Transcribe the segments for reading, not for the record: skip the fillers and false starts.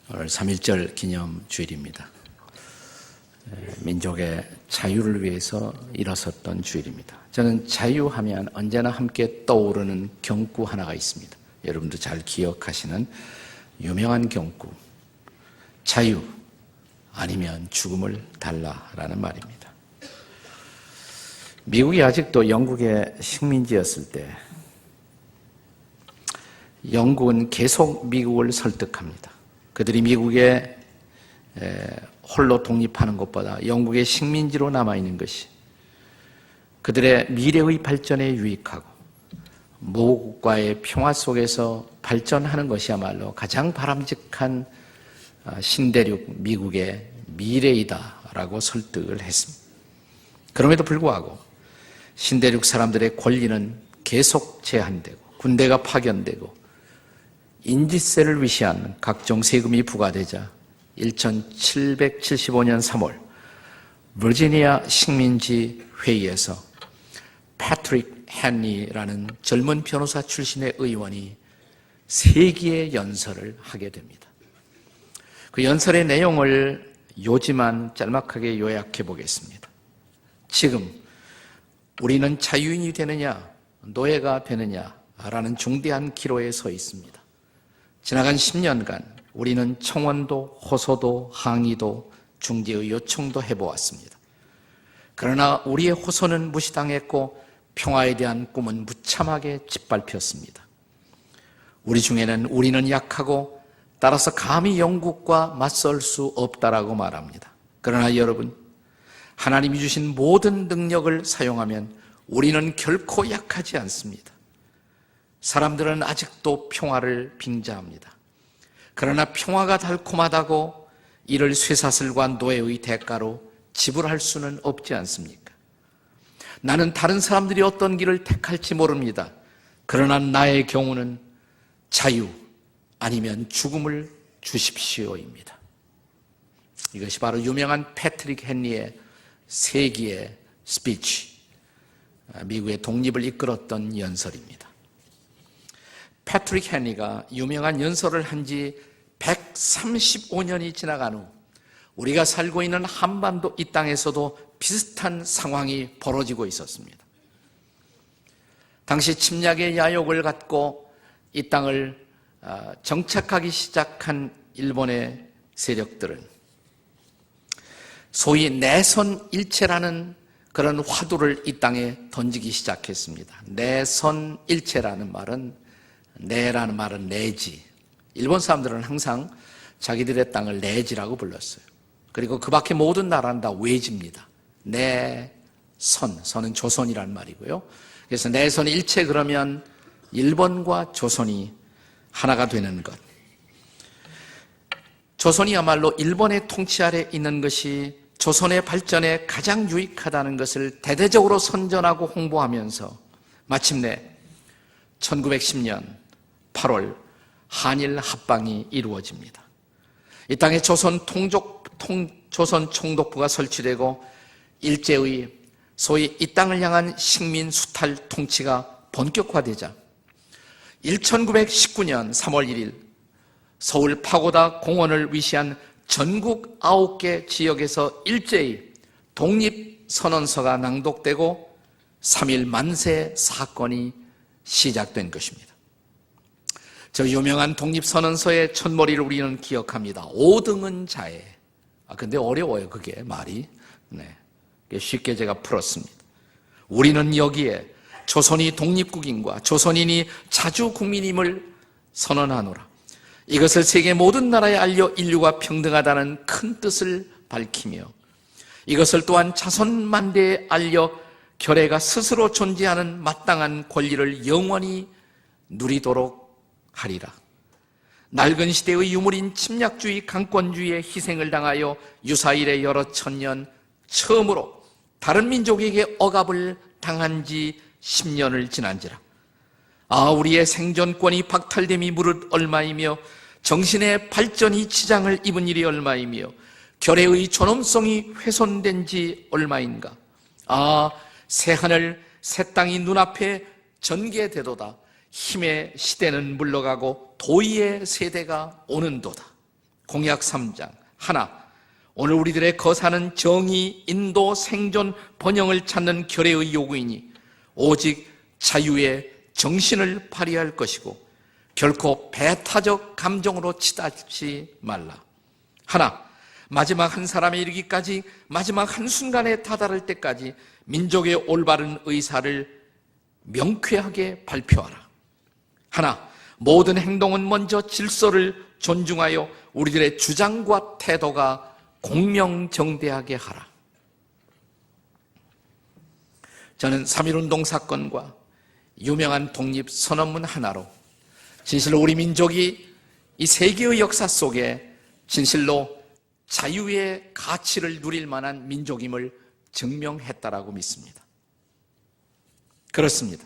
오늘 3.1절 기념 주일입니다. 민족의 자유를 위해서 일어섰던 주일입니다. 저는 자유하면 언제나 함께 떠오르는 경구 하나가 있습니다. 여러분도 잘 기억하시는 유명한 경구, 자유 아니면 죽음을 달라라는 말입니다. 미국이 아직도 영국의 식민지였을 때 영국은 계속 미국을 설득합니다. 그들이 미국에 홀로 독립하는 것보다 영국의 식민지로 남아있는 것이 그들의 미래의 발전에 유익하고 모국과의 평화 속에서 발전하는 것이야말로 가장 바람직한 신대륙 미국의 미래이다라고 설득을 했습니다. 그럼에도 불구하고 신대륙 사람들의 권리는 계속 제한되고 군대가 파견되고 인지세를 위시한 각종 세금이 부과되자 1775년 3월 버지니아 식민지 회의에서 패트릭 헨리라는 젊은 변호사 출신의 의원이 세기의 연설을 하게 됩니다. 그 연설의 내용을 요지만 짤막하게 요약해 보겠습니다. 지금 우리는 자유인이 되느냐 노예가 되느냐라는 중대한 기로에 서 있습니다. 지나간 10년간 우리는 청원도 호소도 항의도 중재의 요청도 해보았습니다. 그러나 우리의 호소는 무시당했고 평화에 대한 꿈은 무참하게 짓밟혔습니다. 우리는 약하고 따라서 감히 영국과 맞설 수 없다라고 말합니다. 그러나 여러분, 하나님이 주신 모든 능력을 사용하면 우리는 결코 약하지 않습니다. 사람들은 아직도 평화를 빙자합니다. 그러나 평화가 달콤하다고 이를 쇠사슬과 노예의 대가로 지불할 수는 없지 않습니까? 나는 다른 사람들이 어떤 길을 택할지 모릅니다. 그러나 나의 경우는 자유 아니면 죽음을 주십시오입니다. 이것이 바로 유명한 패트릭 헨리의 세기의 스피치, 미국의 독립을 이끌었던 연설입니다. 패트릭 헨리가 유명한 연설을 한 지 135년이 지나간 후 우리가 살고 있는 한반도 이 땅에서도 비슷한 상황이 벌어지고 있었습니다. 당시 침략의 야욕을 갖고 이 땅을 정착하기 시작한 일본의 세력들은 소위 내선일체라는 그런 화두를 이 땅에 던지기 시작했습니다. 내선일체라는 말은 내라는 말은 내지. 일본 사람들은 항상 자기들의 땅을 내지라고 불렀어요. 그리고 그 밖에 모든 나라는 다 외지입니다. 선은 조선이란 말이고요. 그래서 내선 일체 그러면 일본과 조선이 하나가 되는 것. 조선이야말로 일본의 통치 아래 있는 것이 조선의 발전에 가장 유익하다는 것을 대대적으로 선전하고 홍보하면서 마침내 1910년 8월 한일 합방이 이루어집니다. 이 땅에 조선 총독부가 설치되고 일제의 소위 이 땅을 향한 식민 수탈 통치가 본격화되자 1919년 3월 1일 서울 파고다 공원을 위시한 전국 9개 지역에서 일제히 독립선언서가 낭독되고 3.1 만세 사건이 시작된 것입니다. 저 유명한 독립선언서의 첫머리를 우리는 기억합니다. 5등은 자애. 근데 어려워요, 그게 말이. 쉽게 제가 풀었습니다. 우리는 여기에 조선이 독립국인과 조선인이 자주국민임을 선언하노라. 이것을 세계 모든 나라에 알려 인류가 평등하다는 큰 뜻을 밝히며 이것을 또한 자손만대에 알려 결애가 스스로 존재하는 마땅한 권리를 영원히 누리도록 하리라. 낡은 시대의 유물인 침략주의, 강권주의의 희생을 당하여 유사일의 여러 천년 처음으로 다른 민족에게 억압을 당한 지 10년을 지난지라. 우리의 생존권이 박탈됨이 무릇 얼마이며 정신의 발전이 지장을 입은 일이 얼마이며 결의의 존엄성이 훼손된 지 얼마인가. 새하늘 새 땅이 눈앞에 전개되도다. 힘의 시대는 물러가고 도의의 세대가 오는도다. 공약 3장 하나, 오늘 우리들의 거사는 정의, 인도, 생존, 번영을 찾는 결의의 요구이니 오직 자유의 정신을 발휘할 것이고 결코 배타적 감정으로 치닫지 말라. 하나, 마지막 한 사람에 이르기까지, 마지막 한순간에 다다를 때까지 민족의 올바른 의사를 명쾌하게 발표하라. 하나, 모든 행동은 먼저 질서를 존중하여 우리들의 주장과 태도가 공명정대하게 하라. 저는 3.1운동 사건과 유명한 독립선언문 하나로 진실로 우리 민족이 이 세계의 역사 속에 진실로 자유의 가치를 누릴 만한 민족임을 증명했다라고 믿습니다. 그렇습니다.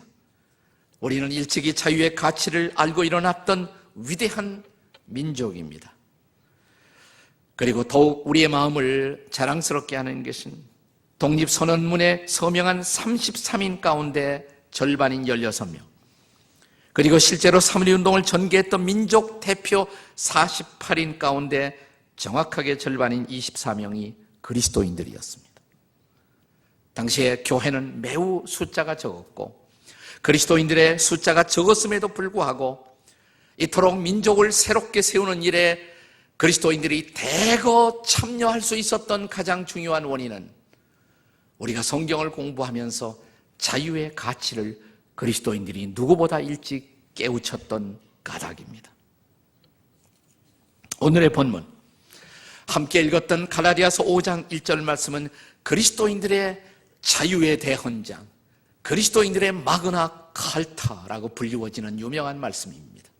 우리는 일찍이 자유의 가치를 알고 일어났던 위대한 민족입니다. 그리고 더욱 우리의 마음을 자랑스럽게 하는 것은 독립선언문에 서명한 33인 가운데 절반인 16명, 그리고 실제로 3.1운동을 전개했던 민족 대표 48인 가운데 정확하게 절반인 24명이 그리스도인들이었습니다. 당시에 교회는 매우 숫자가 적었고 그리스도인들의 숫자가 적었음에도 불구하고 이토록 민족을 새롭게 세우는 일에 그리스도인들이 대거 참여할 수 있었던 가장 중요한 원인은 우리가 성경을 공부하면서 자유의 가치를 그리스도인들이 누구보다 일찍 깨우쳤던 까닭입니다. 오늘의 본문, 함께 읽었던 갈라디아서 5장 1절 말씀은 그리스도인들의 자유의 대헌장, 그리스도인들의 마그나 칼타라고 불리워지는 유명한 말씀입니다.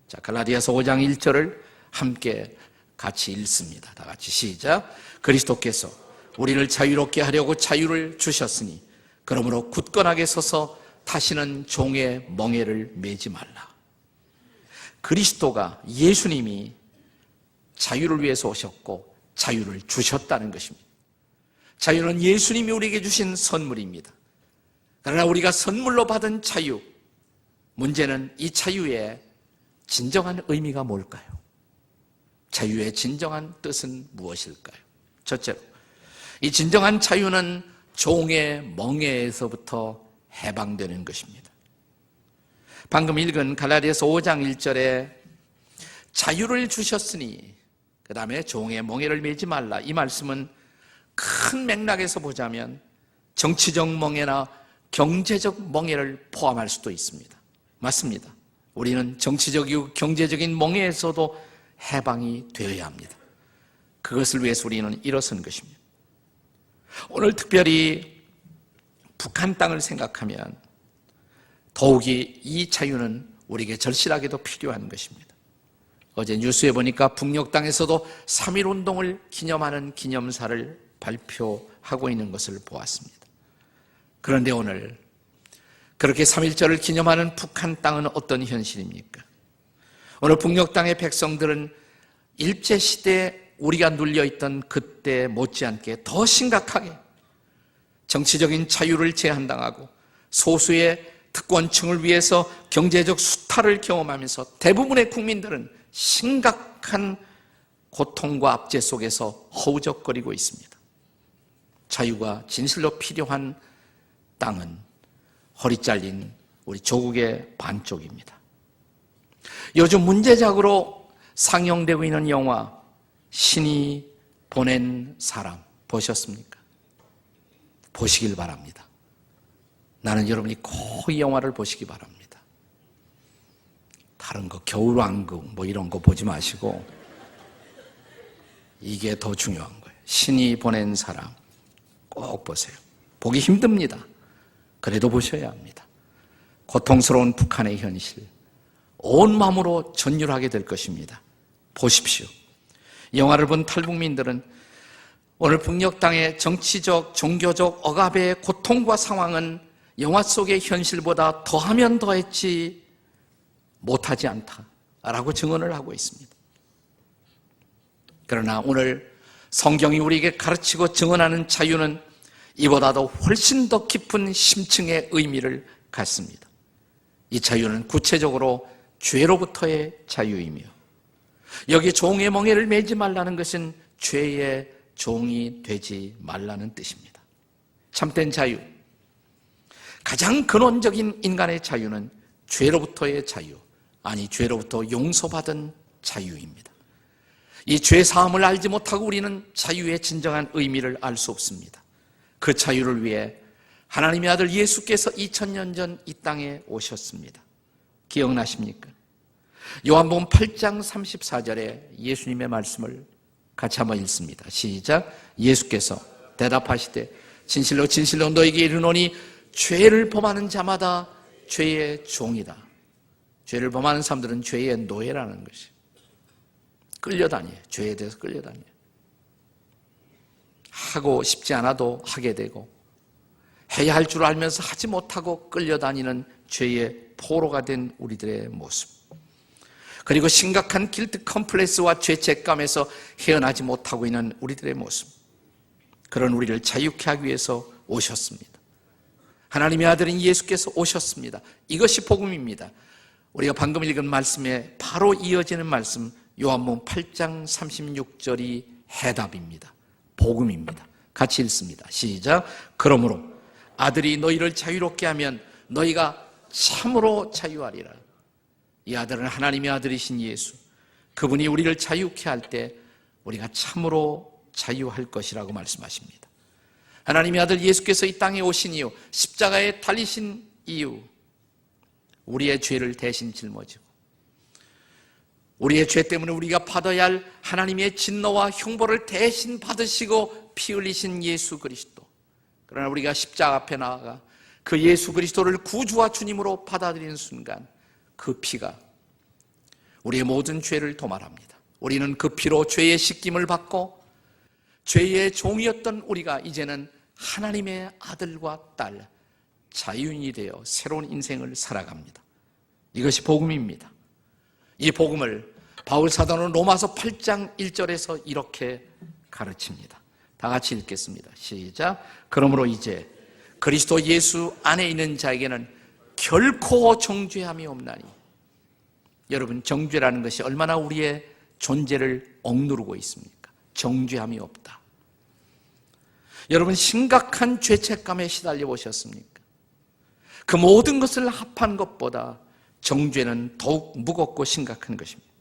자, 갈라디아서 5장 1절을 함께 같이 읽습니다. 다 같이 시작. 그리스도께서 우리를 자유롭게 하려고 자유를 주셨으니 그러므로 굳건하게 서서 다시는 종의 멍에를 매지 말라. 그리스도가, 예수님이 자유를 위해서 오셨고 자유를 주셨다는 것입니다. 자유는 예수님이 우리에게 주신 선물입니다. 그러나 우리가 선물로 받은 자유, 문제는 이 자유의 진정한 의미가 뭘까요? 자유의 진정한 뜻은 무엇일까요? 첫째로, 이 진정한 자유는 종의 멍에에서부터 해방되는 것입니다. 방금 읽은 갈라디아서 5장 1절에 자유를 주셨으니 그 다음에 종의 멍에를 매지 말라, 이 말씀은 큰 맥락에서 보자면 정치적 멍에나 경제적 멍에를 포함할 수도 있습니다. 맞습니다. 우리는 정치적이고 경제적인 멍에에서도 해방이 되어야 합니다. 그것을 위해서 우리는 일어선 것입니다. 오늘 특별히 북한 땅을 생각하면 더욱이 이 자유는 우리에게 절실하게도 필요한 것입니다. 어제 뉴스에 보니까 북녘 땅에서도 3.1운동을 기념하는 기념사를 발표하고 있는 것을 보았습니다. 그런데 오늘 그렇게 3.1절을 기념하는 북한 땅은 어떤 현실입니까? 오늘 북녘 땅의 백성들은 일제시대에 우리가 눌려있던 그때 못지않게 더 심각하게 정치적인 자유를 제한당하고 소수의 특권층을 위해서 경제적 수탈을 경험하면서 대부분의 국민들은 심각한 고통과 압제 속에서 허우적거리고 있습니다. 자유가 진실로 필요한 땅은 허리 잘린 우리 조국의 반쪽입니다. 요즘 문제작으로 상영되고 있는 영화 신이 보낸 사람 보셨습니까? 보시길 바랍니다. 나는 여러분이 꼭 이 영화를 보시기 바랍니다. 다른 거 겨울왕국 뭐 이런 거 보지 마시고 이게 더 중요한 거예요. 신이 보낸 사람 꼭 보세요. 보기 힘듭니다. 그래도 보셔야 합니다. 고통스러운 북한의 현실 온 마음으로 전율하게 될 것입니다. 보십시오. 영화를 본 탈북민들은 오늘 북녘 땅의 정치적, 종교적 억압의 고통과 상황은 영화 속의 현실보다 더하면 더했지 못하지 않다라고 증언을 하고 있습니다. 그러나 오늘 성경이 우리에게 가르치고 증언하는 자유는 이보다도 훨씬 더 깊은 심층의 의미를 갖습니다. 이 자유는 구체적으로 죄로부터의 자유이며 여기 종의 멍에를 매지 말라는 것은 죄의 종이 되지 말라는 뜻입니다. 참된 자유, 가장 근원적인 인간의 자유는 죄로부터의 자유, 아니 죄로부터 용서받은 자유입니다. 이 죄 사함을 알지 못하고 우리는 자유의 진정한 의미를 알 수 없습니다. 그 자유를 위해 하나님의 아들 예수께서 2000년 전 이 땅에 오셨습니다. 기억나십니까? 요한복음 8장 34절에 예수님의 말씀을 같이 한번 읽습니다. 시작. 예수께서 대답하시되 진실로 진실로 너에게 이르노니 죄를 범하는 자마다 죄의 종이다. 죄를 범하는 사람들은 죄의 노예라는 것이. 끌려다녀요. 죄에 대해서 끌려다녀요. 하고 싶지 않아도 하게 되고 해야 할 줄 알면서 하지 못하고 끌려다니는 죄의 포로가 된 우리들의 모습. 그리고 심각한 길트 컴플렉스와 죄책감에서 헤어나지 못하고 있는 우리들의 모습. 그런 우리를 자유케 하기 위해서 오셨습니다. 하나님의 아들인 예수께서 오셨습니다. 이것이 복음입니다. 우리가 방금 읽은 말씀에 바로 이어지는 말씀, 요한복음 8장 36절이 해답입니다. 복음입니다. 같이 읽습니다. 시작. 그러므로 아들이 너희를 자유롭게 하면 너희가 참으로 자유하리라. 이 아들은 하나님의 아들이신 예수, 그분이 우리를 자유케 할 때 우리가 참으로 자유할 것이라고 말씀하십니다. 하나님의 아들 예수께서 이 땅에 오신 이유, 십자가에 달리신 이유, 우리의 죄를 대신 짊어지고 우리의 죄 때문에 우리가 받아야 할 하나님의 진노와 형벌을 대신 받으시고 피 흘리신 예수 그리스도. 그러나 우리가 십자가 앞에 나아가 그 예수 그리스도를 구주와 주님으로 받아들이는 순간 그 피가 우리의 모든 죄를 도말합니다. 우리는 그 피로 죄의 씻김을 받고 죄의 종이었던 우리가 이제는 하나님의 아들과 딸, 자유인이 되어 새로운 인생을 살아갑니다. 이것이 복음입니다. 이 복음을 바울 사도는 로마서 8장 1절에서 이렇게 가르칩니다. 다 같이 읽겠습니다. 시작. 그러므로 이제 그리스도 예수 안에 있는 자에게는 결코 정죄함이 없나니. 여러분, 정죄라는 것이 얼마나 우리의 존재를 억누르고 있습니까? 정죄함이 없다. 여러분, 심각한 죄책감에 시달려 보셨습니까? 그 모든 것을 합한 것보다 정죄는 더욱 무겁고 심각한 것입니다.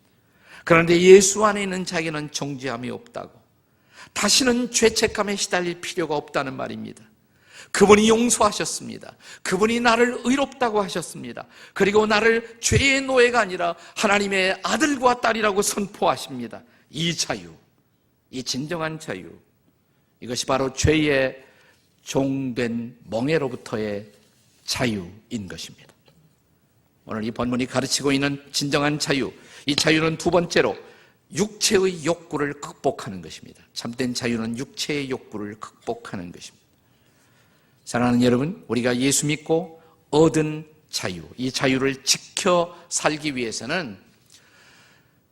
그런데 예수 안에 있는 자에게는 정죄함이 없다고, 다시는 죄책감에 시달릴 필요가 없다는 말입니다. 그분이 용서하셨습니다. 그분이 나를 의롭다고 하셨습니다. 그리고 나를 죄의 노예가 아니라 하나님의 아들과 딸이라고 선포하십니다. 이 자유, 이 진정한 자유, 이것이 바로 죄의 종된 멍에로부터의 자유인 것입니다. 오늘 이 본문이 가르치고 있는 진정한 자유, 이 자유는 두 번째로 육체의 욕구를 극복하는 것입니다. 참된 자유는 육체의 욕구를 극복하는 것입니다. 사랑하는 여러분, 우리가 예수 믿고 얻은 자유, 이 자유를 지켜 살기 위해서는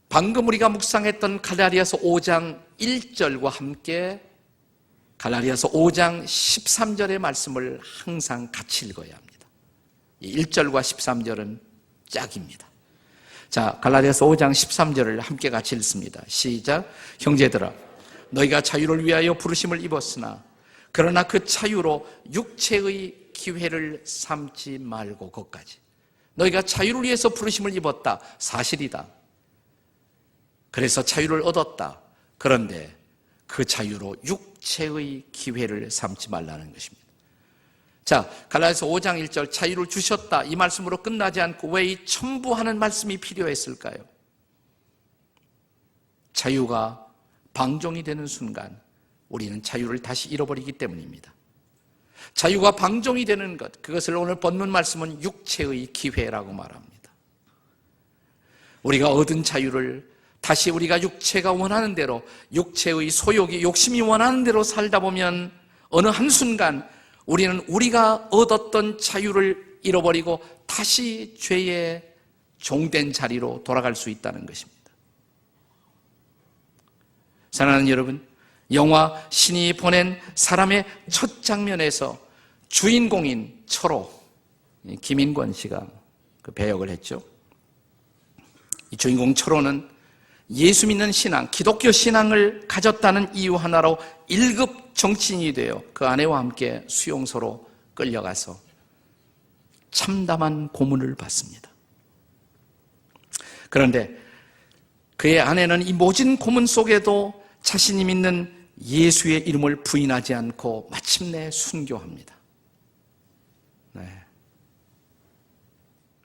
방금 우리가 묵상했던 갈라디아서 5장 1절과 함께 갈라디아서 5장 13절의 말씀을 항상 같이 읽어야 합니다. 이 1절과 13절은 짝입니다. 자, 갈라디아서 5장 13절을 함께 같이 읽습니다. 시작. 형제들아, 너희가 자유를 위하여 부르심을 입었으나 그러나 그 자유로 육체의 기회를 삼지 말고. 것까지 너희가 자유를 위해서 부르심을 입었다, 사실이다. 그래서 자유를 얻었다. 그런데 그 자유로 육체의 기회를 삼지 말라는 것입니다. 자, 갈라디아서 5장 1절 자유를 주셨다, 이 말씀으로 끝나지 않고 왜 이 첨부하는 말씀이 필요했을까요? 자유가 방종이 되는 순간 우리는 자유를 다시 잃어버리기 때문입니다. 자유가 방종이 되는 것, 그것을 오늘 본문 말씀은 육체의 기회라고 말합니다. 우리가 얻은 자유를 다시 우리가 육체가 원하는 대로, 육체의 소욕이, 욕심이 원하는 대로 살다 보면 어느 한순간 우리는 우리가 얻었던 자유를 잃어버리고 다시 죄의 종된 자리로 돌아갈 수 있다는 것입니다. 사랑하는 여러분, 영화 신이 보낸 사람의 첫 장면에서 주인공인 철호, 김인권 씨가 그 배역을 했죠. 이 주인공 철호는 예수 믿는 신앙, 기독교 신앙을 가졌다는 이유 하나로 1급 정치인이 되어 그 아내와 함께 수용소로 끌려가서 참담한 고문을 받습니다. 그런데 그의 아내는 이 모진 고문 속에도 자신이 믿는 예수의 이름을 부인하지 않고 마침내 순교합니다. 네.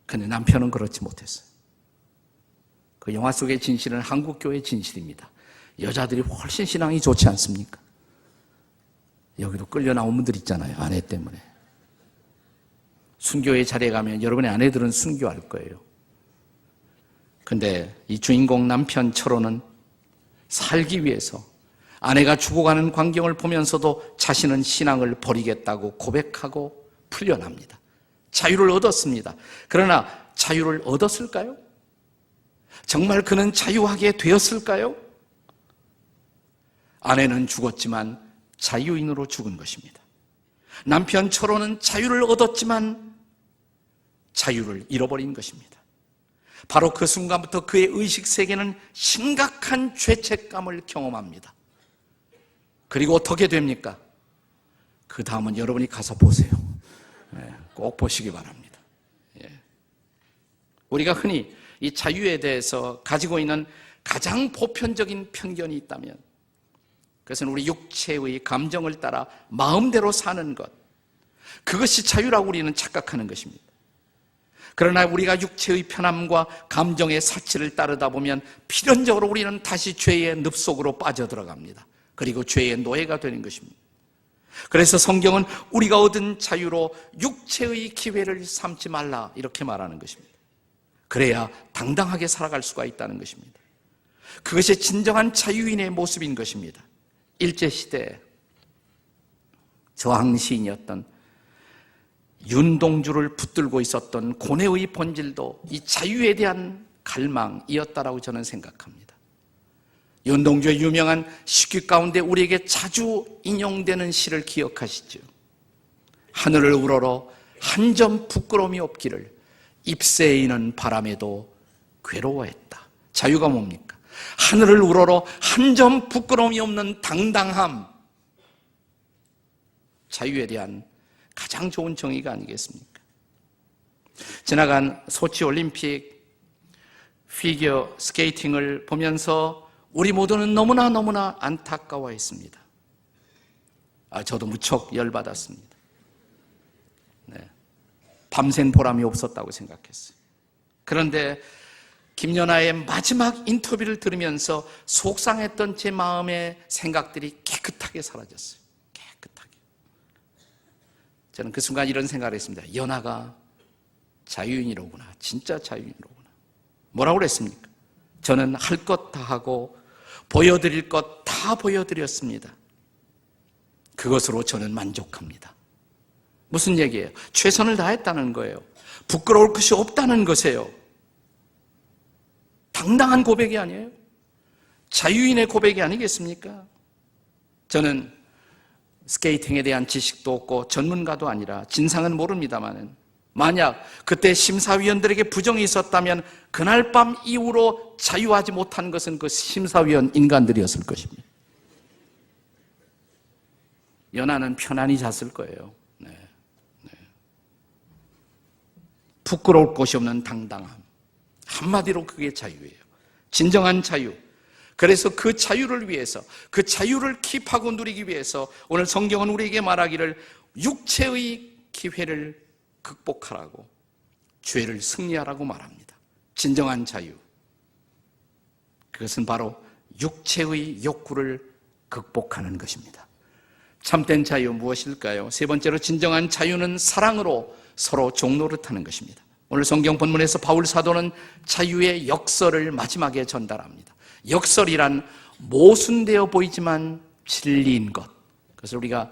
근데 남편은 그렇지 못했어요. 그 영화 속의 진실은 한국교회의 진실입니다. 여자들이 훨씬 신앙이 좋지 않습니까? 여기로 끌려 나온 분들 있잖아요. 아내 때문에. 순교의 자리에 가면 여러분의 아내들은 순교할 거예요. 근데 이 주인공 남편 철호는 살기 위해서 아내가 죽어가는 광경을 보면서도 자신은 신앙을 버리겠다고 고백하고 풀려납니다. 자유를 얻었습니다. 그러나 자유를 얻었을까요? 정말 그는 자유하게 되었을까요? 아내는 죽었지만 자유인으로 죽은 것입니다. 남편 철호는 자유를 얻었지만 자유를 잃어버린 것입니다. 바로 그 순간부터 그의 의식 세계는 심각한 죄책감을 경험합니다. 그리고 어떻게 됩니까? 그 다음은 여러분이 가서 보세요. 꼭 보시기 바랍니다. 우리가 흔히 이 자유에 대해서 가지고 있는 가장 보편적인 편견이 있다면 그것은 우리 육체의 감정을 따라 마음대로 사는 것, 그것이 자유라고 우리는 착각하는 것입니다. 그러나 우리가 육체의 편함과 감정의 사치를 따르다 보면 필연적으로 우리는 다시 죄의 늪속으로 빠져들어갑니다. 그리고 죄의 노예가 되는 것입니다. 그래서 성경은 우리가 얻은 자유로 육체의 기회를 삼지 말라 이렇게 말하는 것입니다. 그래야 당당하게 살아갈 수가 있다는 것입니다. 그것이 진정한 자유인의 모습인 것입니다. 일제시대 저항시인이었던 윤동주를 붙들고 있었던 고뇌의 본질도 이 자유에 대한 갈망이었다라고 저는 생각합니다. 윤동주의 유명한 시귀 가운데 우리에게 자주 인용되는 시를 기억하시죠? 하늘을 우러러 한 점 부끄러움이 없기를 잎새이는 바람에도 괴로워했다. 자유가 뭡니까? 하늘을 우러러 한 점 부끄러움이 없는 당당함. 자유에 대한 가장 좋은 정의가 아니겠습니까? 지나간 소치 올림픽 피겨 스케이팅을 보면서 우리 모두는 너무나 안타까워했습니다. 저도 무척 열받았습니다. 네. 밤샌 보람이 없었다고 생각했어요. 그런데 김연아의 마지막 인터뷰를 들으면서 속상했던 제 마음의 생각들이 깨끗하게 사라졌어요. 깨끗하게. 저는 그 순간 이런 생각을 했습니다. 연아가 자유인이로구나. 진짜 자유인이로구나. 뭐라고 그랬습니까? 저는 할 것 다 하고 보여드릴 것 다 보여드렸습니다. 그것으로 저는 만족합니다. 무슨 얘기예요? 최선을 다했다는 거예요. 부끄러울 것이 없다는 것이에요. 당당한 고백이 아니에요? 자유인의 고백이 아니겠습니까? 저는 스케이팅에 대한 지식도 없고 전문가도 아니라 진상은 모릅니다만 만약 그때 심사위원들에게 부정이 있었다면 그날 밤 이후로 자유하지 못한 것은 그 심사위원 인간들이었을 것입니다. 연하는 편안히 잤을 거예요. 네. 부끄러울 것이 없는 당당함. 한마디로 그게 자유예요. 진정한 자유. 그래서 그 자유를 위해서, 그 자유를 킵하고 누리기 위해서 오늘 성경은 우리에게 말하기를 육체의 기회를 극복하라고, 죄를 승리하라고 말합니다. 진정한 자유. 그것은 바로 육체의 욕구를 극복하는 것입니다. 참된 자유 무엇일까요? 세 번째로 진정한 자유는 사랑으로 서로 종노릇하는 것입니다. 오늘 성경 본문에서 바울 사도는 자유의 역설을 마지막에 전달합니다. 역설이란 모순되어 보이지만 진리인 것. 그래서 우리가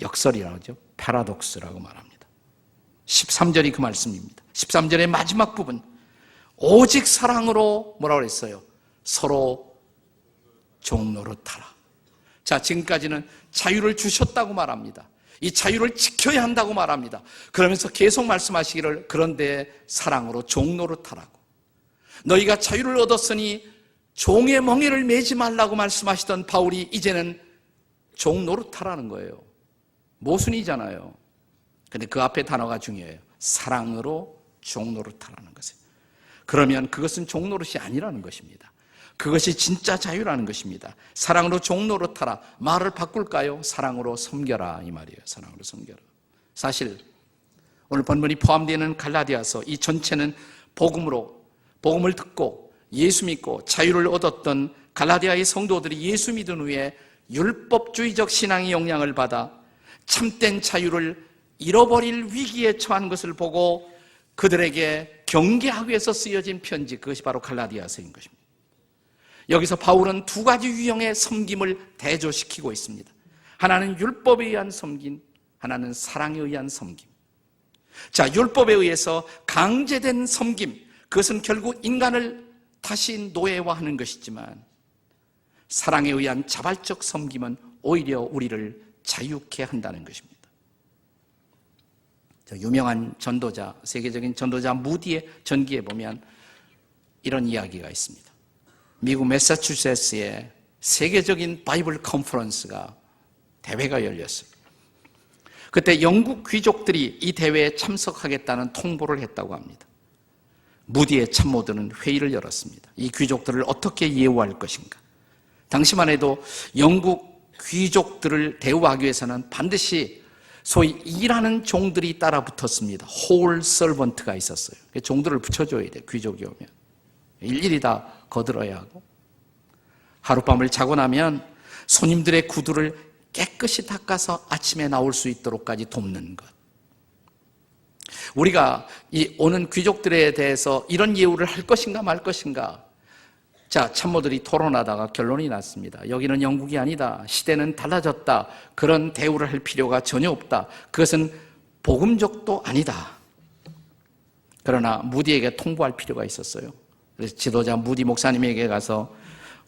역설이라고 하죠. 패러독스라고 말합니다. 13절이 그 말씀입니다. 13절의 마지막 부분. 오직 사랑으로 뭐라고 그랬어요? 서로 종노릇하라. 자, 지금까지는 자유를 주셨다고 말합니다. 이 자유를 지켜야 한다고 말합니다. 그러면서 계속 말씀하시기를 그런데 사랑으로 종노릇하라고. 너희가 자유를 얻었으니 종의 멍에를 매지 말라고 말씀하시던 바울이 이제는 종 노릇하라는 거예요. 모순이잖아요. 근데 그 앞에 단어가 중요해요. 사랑으로 종 노릇하라는 것이에요. 그러면 그것은 종 노릇이 아니라는 것입니다. 그것이 진짜 자유라는 것입니다. 사랑으로 종 노릇하라. 말을 바꿀까요? 사랑으로 섬겨라 이 말이에요. 사랑으로 섬겨라. 사실 오늘 본문이 포함되는 갈라디아서 이 전체는 복음을 듣고 예수 믿고 자유를 얻었던 갈라디아의 성도들이 예수 믿은 후에 율법주의적 신앙의 영향을 받아 참된 자유를 잃어버릴 위기에 처한 것을 보고 그들에게 경계하기 위해서 쓰여진 편지, 그것이 바로 갈라디아서인 것입니다. 여기서 바울은 두 가지 유형의 섬김을 대조시키고 있습니다. 하나는 율법에 의한 섬김, 하나는 사랑에 의한 섬김. 자, 율법에 의해서 강제된 섬김, 그것은 결국 인간을 다시 노예화하는 것이지만 사랑에 의한 자발적 섬김은 오히려 우리를 자유케 한다는 것입니다. 유명한 전도자, 세계적인 전도자 무디의 전기에 보면 이런 이야기가 있습니다. 미국 매사추세츠에 세계적인 바이블 컨퍼런스가 대회가 열렸어요. 그때 영국 귀족들이 이 대회에 참석하겠다는 통보를 했다고 합니다. 무디의 참모들은 회의를 열었습니다. 이 귀족들을 어떻게 예우할 것인가. 당시만 해도 영국 귀족들을 대우하기 위해서는 반드시 소위 일하는 종들이 따라 붙었습니다. 홀 서번트가 있었어요. 종들을 붙여줘야 돼, 귀족이 오면. 일일이 다 거들어야 하고. 하룻밤을 자고 나면 손님들의 구두를 깨끗이 닦아서 아침에 나올 수 있도록까지 돕는 것. 우리가 이 오는 귀족들에 대해서 이런 예우를 할 것인가 말 것인가. 자, 참모들이 토론하다가 결론이 났습니다. 여기는 영국이 아니다. 시대는 달라졌다. 그런 대우를 할 필요가 전혀 없다. 그것은 복음적도 아니다. 그러나 무디에게 통보할 필요가 있었어요. 그래서 지도자 무디 목사님에게 가서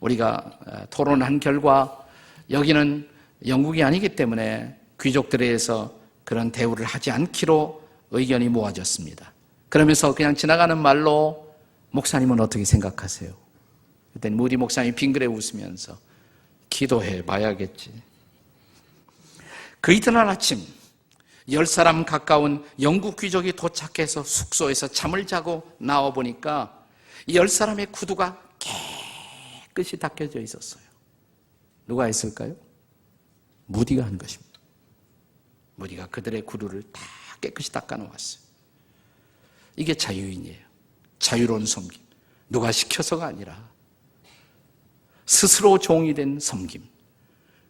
우리가 토론한 결과 여기는 영국이 아니기 때문에 귀족들에 의해서 그런 대우를 하지 않기로 의견이 모아졌습니다. 그러면서 그냥 지나가는 말로 목사님은 어떻게 생각하세요? 그때 무디 목사님이 빙그레 웃으면서 기도해 봐야겠지. 그 이튿날 아침 10사람 가까운 영국 귀족이 도착해서 숙소에서 잠을 자고 나와 보니까 이 10사람의 구두가 깨끗이 닦여져 있었어요. 누가 했을까요? 무디가 한 것입니다. 무디가 그들의 구두를 다 깨끗이 닦아 놓았어요. 이게 자유인이에요. 자유로운 섬김. 누가 시켜서가 아니라 스스로 종이 된 섬김.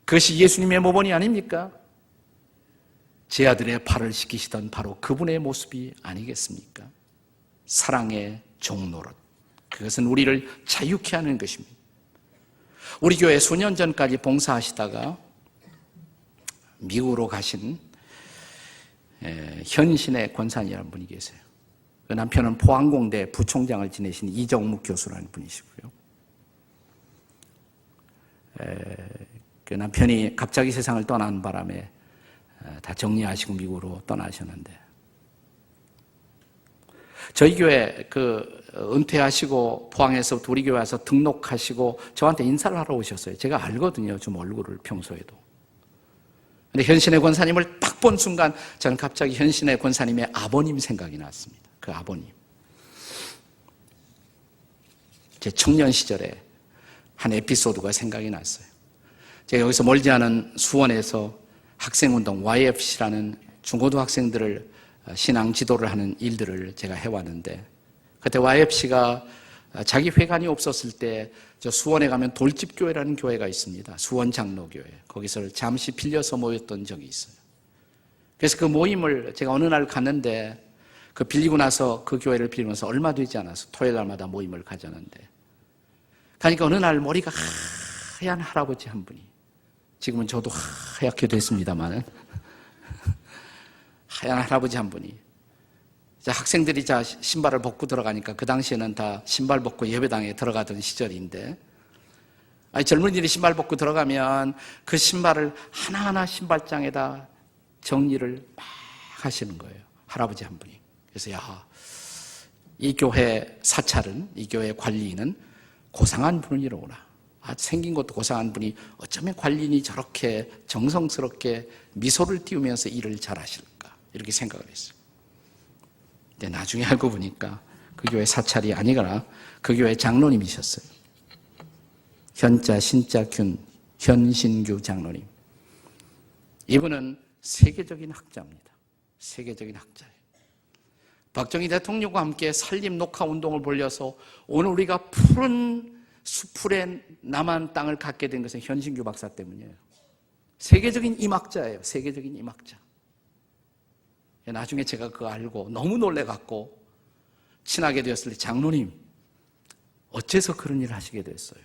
그것이 예수님의 모본이 아닙니까? 제 아들의 발을 씻기시던 바로 그분의 모습이 아니겠습니까? 사랑의 종노릇. 그것은 우리를 자유케 하는 것입니다. 우리 교회 수년 전까지 봉사하시다가 미국으로 가신 현신의 권사님이라는 분이 계세요. 그 남편은 포항공대 부총장을 지내신 이정묵 교수라는 분이시고요. 그 남편이 갑자기 세상을 떠난 바람에 다 정리하시고 미국으로 떠나셨는데 저희 교회 은퇴하시고 포항에서 우리 교회 와서 등록하시고 저한테 인사를 하러 오셨어요. 제가 알거든요. 좀 얼굴을 평소에도. 근데 현신의 권사님을 딱 본 순간 저는 갑자기 현신의 권사님의 아버님 생각이 났습니다. 그 아버님. 제 청년 시절에 한 에피소드가 생각이 났어요. 제가 여기서 멀지 않은 수원에서 학생운동 YFC라는 중고등학생들을 신앙 지도를 하는 일들을 제가 해왔는데 그때 YFC가 자기 회관이 없었을 때 저 수원에 가면 돌집교회라는 교회가 있습니다. 수원 장로교회. 거기서 잠시 빌려서 모였던 적이 있어요. 그래서 그 모임을 제가 어느 날 갔는데 그 빌리고 나서 그 교회를 빌리면서 얼마 되지 않아서 토요일 날마다 모임을 가졌는데 가니까 어느 날 머리가 하얀 할아버지 한 분이 지금은 저도 하얗게 됐습니다만 하얀 할아버지 한 분이 학생들이 신발을 벗고 들어가니까 그 당시에는 다 신발 벗고 예배당에 들어가던 시절인데 젊은이들이 신발 벗고 들어가면 그 신발을 하나하나 신발장에다 정리를 막 하시는 거예요. 할아버지 한 분이. 그래서 이 교회 사찰은 이 교회 관리인은 고상한 분이로구나. 생긴 것도 고상한 분이 어쩌면 관리인이 저렇게 정성스럽게 미소를 띄우면서 일을 잘하실까, 이렇게 생각을 했어요. 근데 나중에 알고 보니까 그 교회 사찰이 아니거나 그 교회 장로님이셨어요. 현자 신자 균 현신규 장로님. 이분은 세계적인 학자입니다. 세계적인 학자예요. 박정희 대통령과 함께 산림 녹화 운동을 벌여서 오늘 우리가 푸른 수풀의 남한 땅을 갖게 된 것은 현신규 박사 때문이에요. 세계적인 임학자예요. 세계적인 임학자. 나중에 제가 그거 알고 너무 놀래갖고 친하게 되었을 때, 장로님 어째서 그런 일을 하시게 됐어요?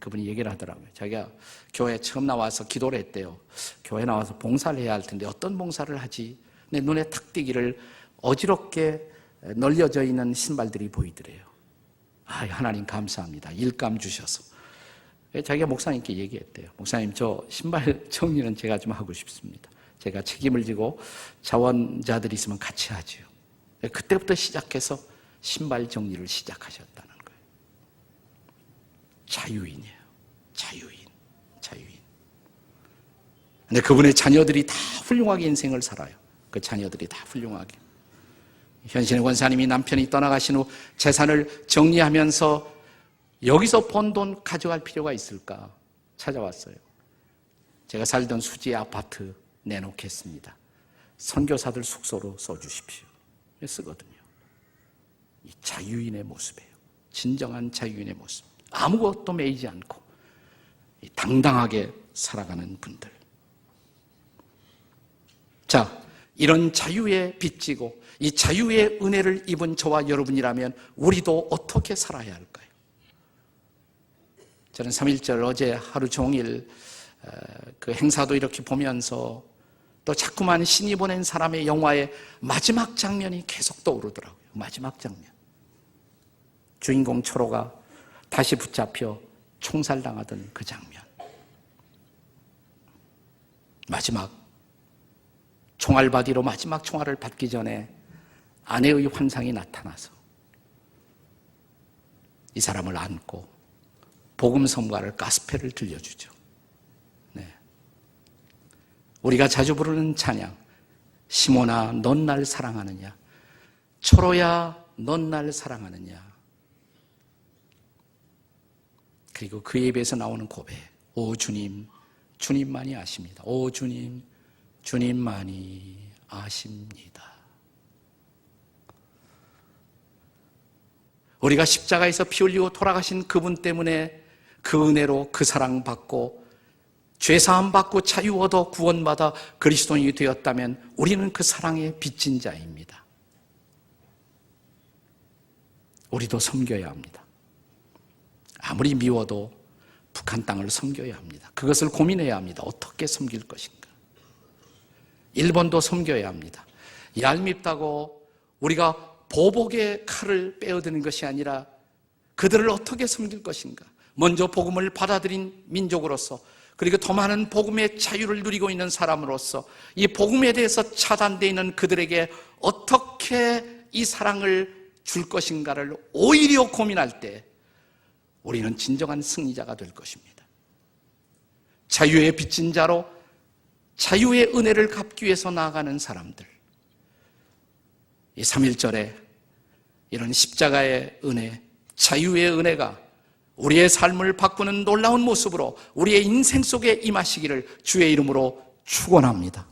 그분이 얘기를 하더라고요. 자기가 교회 처음 나와서 기도를 했대요. 교회 나와서 봉사를 해야 할 텐데 어떤 봉사를 하지? 내 눈에 탁 띄기를 어지럽게 널려져 있는 신발들이 보이더래요. 하나님 감사합니다. 일감 주셔서. 자기가 목사님께 얘기했대요. 목사님, 저 신발 정리는 제가 좀 하고 싶습니다. 제가 책임을 지고 자원자들이 있으면 같이 하지요. 그때부터 시작해서 신발 정리를 시작하셨다는 거예요. 자유인이에요. 자유인. 근데 그분의 자녀들이 다 훌륭하게 인생을 살아요. 그 자녀들이 다 훌륭하게. 현신의 권사님이 남편이 떠나가신 후 재산을 정리하면서 여기서 번 돈 가져갈 필요가 있을까 찾아왔어요. 제가 살던 수지 아파트 내놓겠습니다. 선교사들 숙소로 써주십시오. 쓰거든요. 이 자유인의 모습이에요. 진정한 자유인의 모습. 아무것도 매이지 않고 당당하게 살아가는 분들. 자, 이런 자유에 빚지고 이 자유의 은혜를 입은 저와 여러분이라면 우리도 어떻게 살아야 할까요? 저는 3.1절 어제 하루 종일 그 행사도 이렇게 보면서 또 자꾸만 신이 보낸 사람의 영화의 마지막 장면이 계속 떠오르더라고요. 마지막 장면. 주인공 초로가 다시 붙잡혀 총살당하던 그 장면. 마지막 총알바디로 마지막 총알을 받기 전에 아내의 환상이 나타나서 이 사람을 안고 복음 성가를 가스펠을 들려주죠. 네. 우리가 자주 부르는 찬양, 시몬아 넌 날 사랑하느냐, 초로야 넌 날 사랑하느냐. 그리고 그의 입에서 나오는 고백, 오 주님, 주님만이 아십니다. 오 주님, 주님만이 아십니다. 우리가 십자가에서 피 흘리고 돌아가신 그분 때문에 그 은혜로 그 사랑받고 죄사함 받고 자유 얻어 구원받아 그리스도인이 되었다면 우리는 그 사랑에 빚진 자입니다. 우리도 섬겨야 합니다. 아무리 미워도 북한 땅을 섬겨야 합니다. 그것을 고민해야 합니다. 어떻게 섬길 것인가. 일본도 섬겨야 합니다. 얄밉다고 우리가 보복의 칼을 빼어드는 것이 아니라 그들을 어떻게 섬길 것인가. 먼저 복음을 받아들인 민족으로서, 그리고 더 많은 복음의 자유를 누리고 있는 사람으로서 이 복음에 대해서 차단되어 있는 그들에게 어떻게 이 사랑을 줄 것인가를 오히려 고민할 때 우리는 진정한 승리자가 될 것입니다. 자유에 빚진 자로 자유의 은혜를 갚기 위해서 나아가는 사람들. 이 3.1절에 이런 십자가의 은혜, 자유의 은혜가 우리의 삶을 바꾸는 놀라운 모습으로 우리의 인생 속에 임하시기를 주의 이름으로 축원합니다.